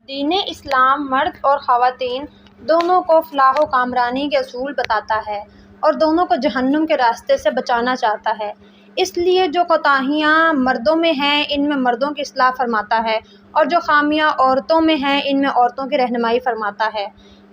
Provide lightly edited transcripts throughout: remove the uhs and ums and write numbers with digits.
دین اسلام مرد اور خواتین دونوں کو فلاح و کامرانی کے اصول بتاتا ہے اور دونوں کو جہنم کے راستے سے بچانا چاہتا ہے۔ اس لیے جو کوتاہیاں مردوں میں ہیں ان میں مردوں کی اصلاح فرماتا ہے اور جو خامیاں عورتوں میں ہیں ان میں عورتوں کی رہنمائی فرماتا ہے۔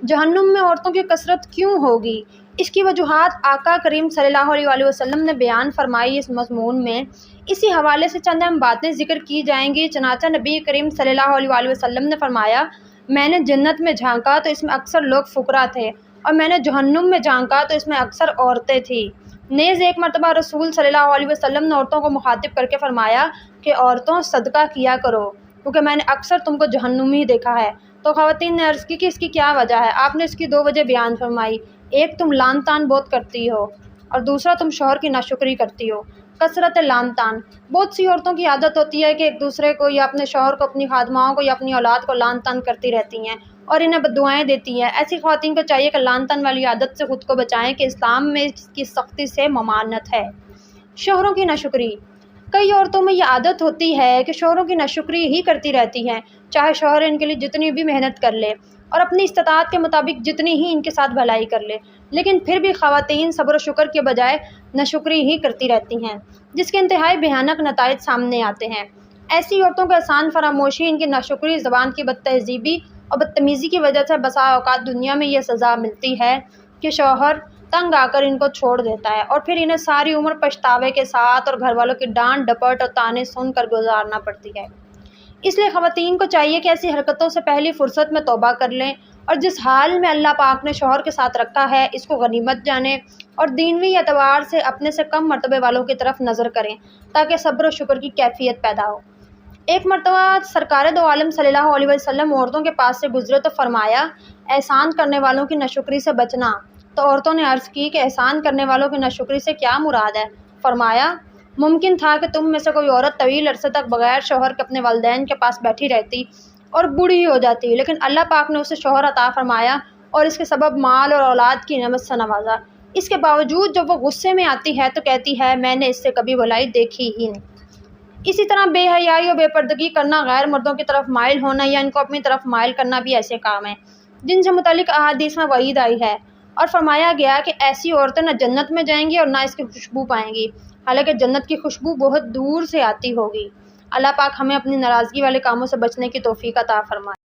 جہنم میں عورتوں کی کثرت کیوں ہوگی؟ اس کی وجوہات آقا کریم صلی اللہ علیہ وسلم نے بیان فرمائی اس مضمون میں۔ اسی حوالے سے چند اہم باتیں ذکر کی جائیں گی۔ چنانچہ نبی کریم صلی اللہ علیہ وسلم نے فرمایا، میں نے جنت میں جھانکا تو اس میں اکثر لوگ فقراء تھے اور میں نے جہنم میں جھانکا تو اس میں اکثر عورتیں تھیں۔ نیز ایک مرتبہ رسول صلی اللہ علیہ وسلم نے عورتوں کو مخاطب کر کے فرمایا کہ عورتوں صدقہ کیا کرو کیونکہ میں نے اکثر تم کو جہنمی دیکھا ہے۔ تو خواتین نے عرض کی کہ اس کی کیا وجہ ہے؟ آپ نے اس کی 2 وجہ بیان فرمائی، ایک تم لان تان بہت کرتی ہو اور دوسرا تم شوہر کی ناشکری کرتی ہو۔ کثرت لان تان، بہت سی عورتوں کی عادت ہوتی ہے کہ ایک دوسرے کو یا اپنے شوہر کو، اپنی خادماؤں کو یا اپنی اولاد کو لان تان کرتی رہتی ہیں اور انہیں بددعائیں دیتی ہیں۔ ایسی خواتین کو چاہیے کہ لان تان والی عادت سے خود کو بچائیں کہ اسلام میں اس کی سختی سے ممانعت ہے۔ شوہروں کی ناشکری، کئی عورتوں میں یہ عادت ہوتی ہے کہ شوہروں کی ناشکری ہی کرتی رہتی ہیں، چاہے شوہر ان کے لیے جتنی بھی محنت کر لے اور اپنی استطاعت کے مطابق جتنی ہی ان کے ساتھ بھلائی کر لے، لیکن پھر بھی خواتین صبر و شکر کے بجائے ناشکری ہی کرتی رہتی ہیں، جس کے انتہائی بھیانک نتائج سامنے آتے ہیں۔ ایسی عورتوں کو احسان فراموشی، ان کی ناشکری، زبان کی بد تہذیبی اور بدتمیزی کی وجہ سے بسا اوقات دنیا میں یہ سزا ملتی ہے کہ شوہر تنگ آ کر ان کو چھوڑ دیتا ہے اور پھر انہیں ساری عمر پچھتاوے کے ساتھ اور گھر والوں کی ڈانٹ ڈپٹ اور طعنے سن کر گزارنا پڑتی ہے۔ اس لیے خواتین کو چاہیے کہ ایسی حرکتوں سے پہلی فرصت میں توبہ کر لیں اور جس حال میں اللہ پاک نے شوہر کے ساتھ رکھا ہے اس کو غنیمت جانیں اور دینوی اعتبار سے اپنے سے کم مرتبے والوں کی طرف نظر کریں تاکہ صبر و شکر کی کیفیت پیدا ہو۔ ایک مرتبہ سرکار دو عالم صلی اللہ علیہ وسلم عورتوں کے پاس سے گزرے تو فرمایا، احسان کرنے والوں کی ناشکری سے بچنا۔ تو عورتوں نے عرض کی کہ احسان کرنے والوں کی ناشکری سے کیا مراد ہے؟ فرمایا، ممکن تھا کہ تم میں سے کوئی عورت طویل عرصے تک بغیر شوہر کے اپنے والدین کے پاس بیٹھی رہتی اور بوڑھی ہو جاتی، لیکن اللہ پاک نے اسے شوہر عطا فرمایا اور اس کے سبب مال اور اولاد کی نعمت سے نوازا۔ اس کے باوجود جب وہ غصے میں آتی ہے تو کہتی ہے، میں نے اس سے کبھی بھلائی دیکھی ہی نہیں۔ اسی طرح بے حیائی اور بے پردگی کرنا، غیر مردوں کی طرف مائل ہونا یا ان کو اپنی طرف مائل کرنا بھی ایسے کام ہیں جن سے متعلق احادیث میں وعید آئی ہے اور فرمایا گیا کہ ایسی عورتیں نہ جنت میں جائیں گی اور نہ اس کی خوشبو پائیں گی، حالانکہ جنت کی خوشبو بہت دور سے آتی ہوگی۔ اللہ پاک ہمیں اپنی ناراضگی والے کاموں سے بچنے کی توفیق عطا فرمائے۔